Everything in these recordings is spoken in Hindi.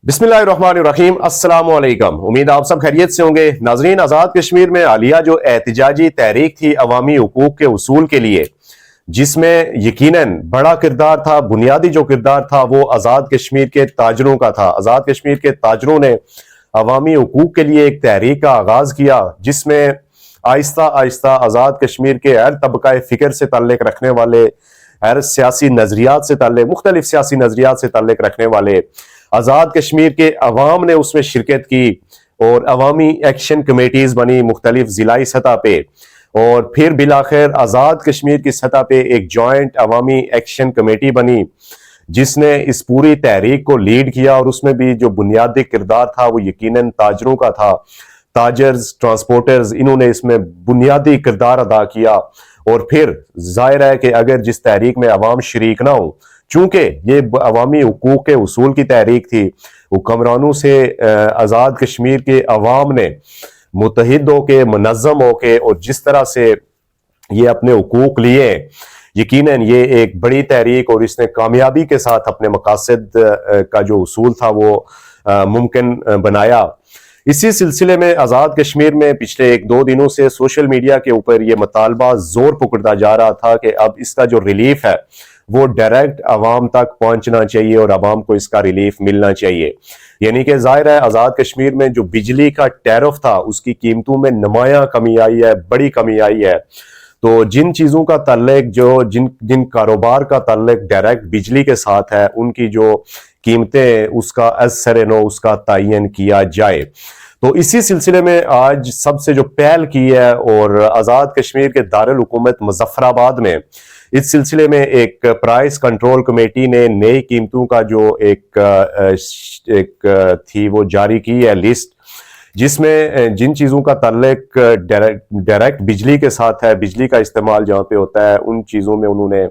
बिस्मिल्लाहिर्रहमानिर्रहीम, अस्सलाम वालेकुम। उम्मीद आप सब खैरियत से होंगे। नाजरीन, आज़ाद कश्मीर में हालिया जो एहतिजाजी तहरीक थी अवामी हुकूक के उसूल के लिए, जिसमें यकीनन बड़ा किरदार था, बुनियादी जो किरदार था वो आज़ाद कश्मीर के ताजरों का था। आज़ाद कश्मीर के ताजरों ने अवामी हुकूक के लिए एक तहरीक का आगाज किया, जिसमें आहिस्ता आहिस्ता आज़ाद कश्मीर के हर तबका फ़िक्र से ताल्लुक़ रखने वाले, हर सियासी नज़रियात से ताल्लुक़, मुख्तलिफ सियासी नज़रियात से ताल्लुक़ रखने वाले आज़ाद कश्मीर के अवाम ने उसमें शिरकत की और अवामी एक्शन कमेटीज़ बनी मुख्तलिफ ज़िलाई सतह पे, और फिर बिलाखिर आज़ाद कश्मीर की सतह पे एक जॉइंट अवामी एक्शन कमेटी बनी, जिसने इस पूरी तहरीक को लीड किया। और उसमें भी जो बुनियादी किरदार था वो यकीनन ताजरों का था। ताजर्स, ट्रांसपोर्टर्स, इन्होंने इसमें बुनियादी किरदार अदा किया। और फिर जाहिर है कि अगर जिस तहरीक में अवाम शरीक ना हो, चूंकि ये अवामी हुकूक के उसूल की तहरीक थी, हुक्मरानों से आज़ाद कश्मीर के अवाम ने मुत्तहिद होके, मुनज़्ज़म होके और जिस तरह से ये अपने हुकूक लिए, यकीनन ये एक बड़ी तहरीक और इसने कामयाबी के साथ अपने मकासद का जो उसूल था वो मुमकिन बनाया। इसी सिलसिले में आज़ाद कश्मीर में पिछले एक दो दिनों से सोशल मीडिया के ऊपर ये मुतालबा जोर पकड़ता जा रहा था कि अब इसका जो रिलीफ है वो डायरेक्ट आवाम तक पहुंचना चाहिए और आवाम को इसका रिलीफ मिलना चाहिए। यानी कि जाहिर है आज़ाद कश्मीर में जो बिजली का टैरिफ था उसकी कीमतों में नुमायां कमी आई है, बड़ी कमी आई है। तो जिन चीज़ों का ताल्लुक, जो जिन जिन कारोबार का ताल्लुक डायरेक्ट बिजली के साथ है, उनकी जो कीमतें, उसका असर नो उसका तयन किया जाए। तो इसी सिलसिले में आज सबसे जो पहल की है, और आज़ाद कश्मीर के दारुल हुकूमत मुजफ्फराबाद में इस सिलसिले में एक प्राइस कंट्रोल कमेटी ने नई कीमतों का जो एक थी वो जारी की है लिस्ट, जिसमें जिन चीज़ों का ताल्लुक डायरेक्ट बिजली के साथ है, बिजली का इस्तेमाल जहाँ पे होता है, उन चीज़ों में उन्होंने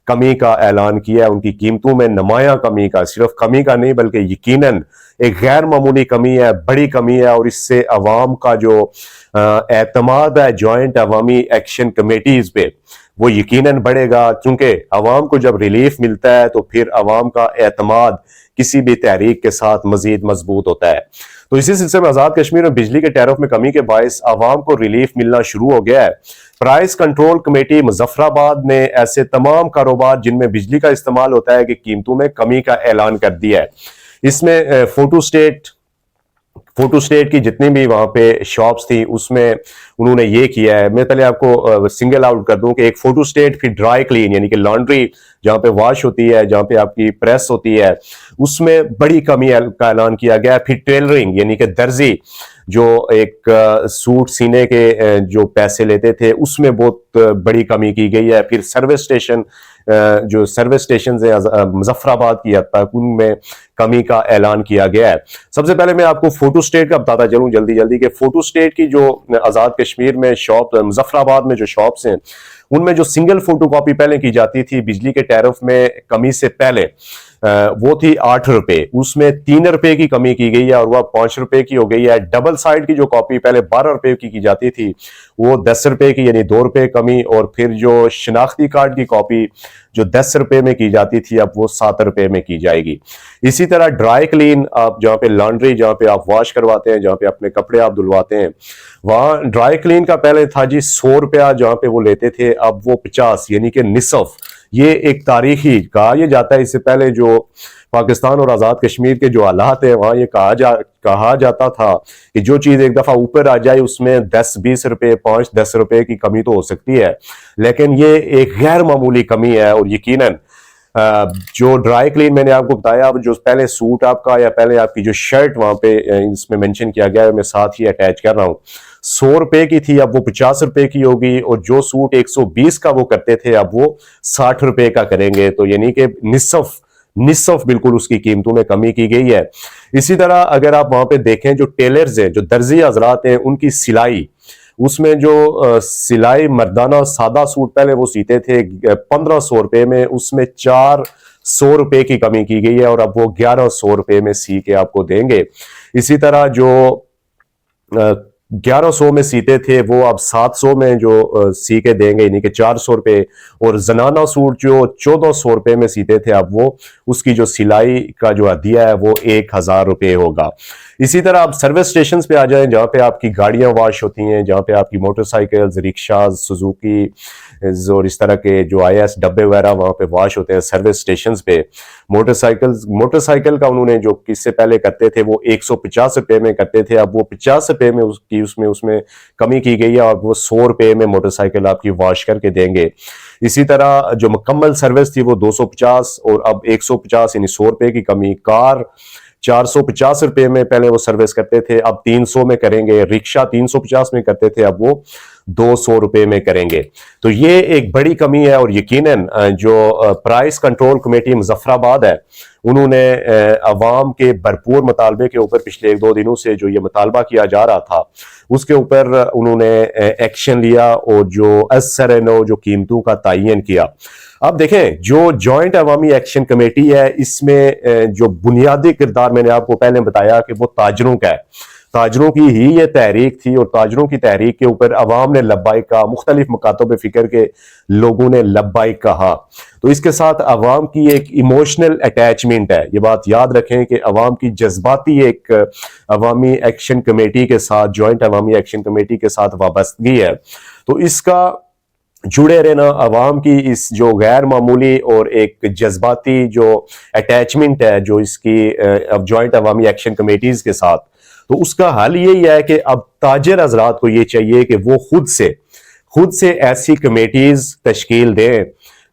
कमी का ऐलान किया है। उनकी कीमतों में नुमायां कमी का, सिर्फ कमी का नहीं बल्कि यकीनन एक गैर मामूली कमी है, बड़ी कमी है। और इससे अवाम का जो एतमाद है जॉइंट अवामी एक्शन कमेटीज पे वो यकीनन बढ़ेगा, क्योंकि अवाम को जब रिलीफ मिलता है तो फिर अवाम का एतमाद किसी भी तहरीक के साथ मजीद मजबूत होता है। तो इसी सिलसिले में आज़ाद कश्मीर में बिजली के टैरिफ में कमी के बायस अवाम को रिलीफ मिलना शुरू हो गया है। प्राइस कंट्रोल कमेटी मुजफ्फराबाद ने ऐसे तमाम कारोबार जिनमें बिजली का इस्तेमाल होता है कि कीमतों में कमी का ऐलान कर दिया है। इसमें फोटो स्टेट की जितनी भी वहां पे शॉप्स थी उसमें उन्होंने ये किया है। मैं पहले आपको सिंगल आउट कर दूं कि एक फोटो स्टेट, फिर ड्राई क्लीन यानी कि लॉन्ड्री जहां पे वॉश होती है, जहां पे आपकी प्रेस होती है, उसमें बड़ी कमी का ऐलान किया गया। फिर टेलरिंग यानी कि दर्जी जो एक सूट सीने के जो पैसे लेते थे उसमें बहुत बड़ी कमी की गई है। फिर सर्विस स्टेशन, जो सर्विस स्टेशन है मुजफ्फराबाद की हद तक, उनमें कमी का ऐलान किया गया है। सबसे पहले मैं आपको फोटो स्टेट का बताता चलूं जल्दी जल्दी कि फोटो स्टेट की जो आज़ाद कश्मीर में शॉप, मुजफ्फराबाद में जो शॉप्स हैं, उनमें जो सिंगल फोटो कॉपी पहले की जाती थी बिजली के टैरिफ में कमी से पहले, वो थी 8 रुपए, उसमें 3 रुपए की कमी की गई है और वह 5 रुपए की हो गई है। डबल साइड की जो कॉपी पहले 12 रुपए की जाती थी वो 10 रुपए की, यानी 2 रुपए कमी। और फिर जो शिनाख्ती कार्ड की कॉपी जो 10 रुपए में की जाती थी अब वो 7 रुपए में की जाएगी। इसी तरह ड्राई क्लीन, आप जहाँ पे लॉन्ड्री, जहाँ पे आप वॉश करवाते हैं, जहाँ पे अपने कपड़े आप धुलवाते हैं, वहां ड्राई क्लीन का पहले था जी 100 रुपया जहाँ पे वो लेते थे, अब वो 50 यानी कि निसफ। ये एक तारीखी कहा यह जाता है, इससे पहले जो पाकिस्तान और आज़ाद कश्मीर के जो हालात है वहां ये कहा जाता था कि जो चीज़ एक दफ़ा ऊपर आ जाए उसमें 10-20 रुपए, 5-10 रुपए की कमी तो हो सकती है, लेकिन ये एक गैर मामूली कमी है। और यकीनन जो ड्राई क्लीन मैंने आपको बताया, जो पहले सूट आपका या पहले आपकी जो शर्ट वहां पे इसमें मेंशन किया गया है, मैं साथ ही अटैच कर रहा हूँ, 100 रुपए की थी अब वो 50 रुपए की होगी। और जो सूट 120 का वो करते थे अब वो 60 रुपए का करेंगे। तो यानी कि निसफ बिल्कुल उसकी कीमतों में कमी की गई है। इसी तरह अगर आप वहां पे देखें, जो टेलर्स हैं, जो दर्जी हजरात हैं, उनकी सिलाई, उसमें जो सिलाई मर्दाना सादा सूट पहले वो सीते थे 1500 रुपए में, उसमें 400 रुपए की कमी की गई है और अब वो 1100 रुपए में सी के आपको देंगे। इसी तरह जो 1100 में सीते थे वो अब 700 में जो सी के देंगे, यानी कि 400 रुपये। और जनाना सूट जो 1400 रुपये में सीते थे अब वो उसकी जो सिलाई का जो हदिया है वो 1000 रुपये होगा। इसी तरह आप सर्विस स्टेशन पे आ जाएं जहाँ पे आपकी गाड़ियां वॉश होती हैं, जहाँ पे आपकी मोटरसाइकिल्स, रिक्शाज, सुजुकी और इस तरह के जो IS डब्बे वगैरह वहाँ पे वॉश होते हैं सर्विस स्टेशन पे। मोटरसाइकिल का उन्होंने जो किससे पहले करते थे वो 150 रुपये में करते थे, अब वो 50 रुपये में उसमें कमी की गई है और वो 100 रुपये में मोटरसाइकिल आपकी वॉश करके देंगे। इसी तरह जो मुकम्मल सर्विस थी वो 250 और अब 150 यानी 100 रुपये की कमी। कार 450 रुपये में पहले वो सर्विस करते थे, अब 300 में करेंगे। रिक्शा 350 में करते थे, अब वो 200 रुपये में करेंगे। तो ये एक बड़ी कमी है और यकीनन जो प्राइस कंट्रोल कमेटी मुजफ्फराबाद है उन्होंने अवाम के भरपूर मुतालबे के ऊपर पिछले 1-2 दिनों से जो ये मुतालबा किया जा रहा था उसके ऊपर उन्होंने एक्शन लिया और जो असर नो जो कीमतों का तयन किया। अब देखें जो जॉइंट अवामी एक्शन कमेटी है इसमें जो बुनियादी किरदार मैंने आपको पहले बताया कि वो ताजरों का है। ताजरों की ही ये तहरीक थी और ताजरों की तहरीक के ऊपर अवाम ने लब्बाइक कहा, मुख्तलिफ मकातब फिक्र के लोगों ने लब्बाइक कहा। तो इसके साथ अवाम की एक इमोशनल अटैचमेंट है, ये बात याद रखें कि अवाम की जज्बाती एक अवामी एक्शन कमेटी के साथ, जॉइंट अवामी एक्शन कमेटी के साथ वाबस्तगी है। तो इसका जुड़े रहना, अवाम की इस जो गैर मामूली और एक जज्बाती जो अटैचमेंट है जो इसकी अब जॉइंट अवामी एक्शन कमेटीज के साथ, तो उसका हल यही है कि अब ताजिर हजरात को ये चाहिए कि वो खुद से ऐसी कमेटीज तश्कील दें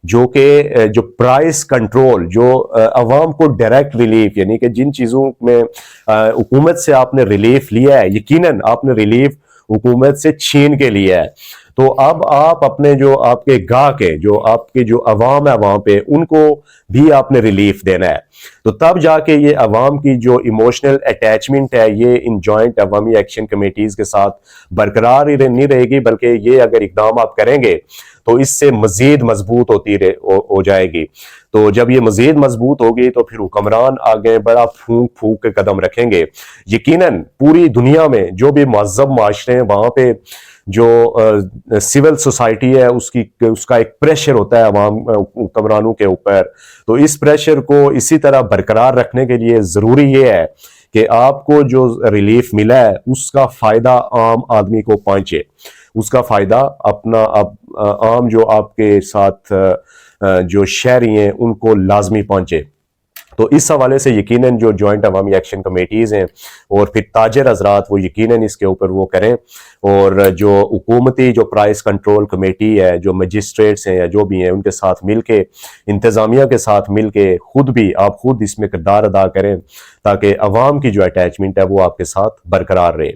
जो कि जो प्राइस कंट्रोल, जो अवाम को डायरेक्ट रिलीफ, यानी कि जिन चीज़ों में हुकूमत से आपने रिलीफ लिया है, यकीनन आपने रिलीफ हुकूमत से छीन के लिया है, तो अब आप अपने जो आपके गाहक है, जो आपके जो अवाम है वहां पे, उनको भी आपने रिलीफ देना है। तो तब जाके ये अवाम की जो इमोशनल अटैचमेंट है ये in joint Awami action committees के साथ बरकरार ही नहीं रहेगी, बल्कि ये अगर इकदाम आप करेंगे तो इससे मजीद मजबूत हो जाएगी। तो जब ये मजीद मजबूत होगी तो फिर हुक्मरान आगे बड़ा फूंक फूंक के कदम रखेंगे। यकीनन पूरी दुनिया में जो भी महज़ब माशरे हैं वहां पे जो सिविल सोसाइटी है उसका एक प्रेशर होता है अवाम हुक्मरानों के ऊपर। तो इस प्रेशर को इसी तरह बरकरार रखने के लिए जरूरी ये है कि आपको जो रिलीफ मिला है उसका फायदा आम आदमी को पहुंचे, उसका फायदा अपना आम जो आपके साथ जो शहरी हैं उनको लाजमी पहुंचे। तो इस हवाले से यकीनन जो जॉइंट अवामी एक्शन कमेटीज़ हैं और फिर ताजर हजरात वो यकीनन इसके ऊपर वो करें, और जो हुकूमती जो प्राइस कंट्रोल कमेटी है, जो मजिस्ट्रेट्स हैं या जो भी हैं, उनके साथ मिल के, इंतज़ामिया के साथ मिल के आप खुद इसमें किरदार अदा करें ताकि अवाम की जो अटैचमेंट है वो आपके साथ बरकरार रहे।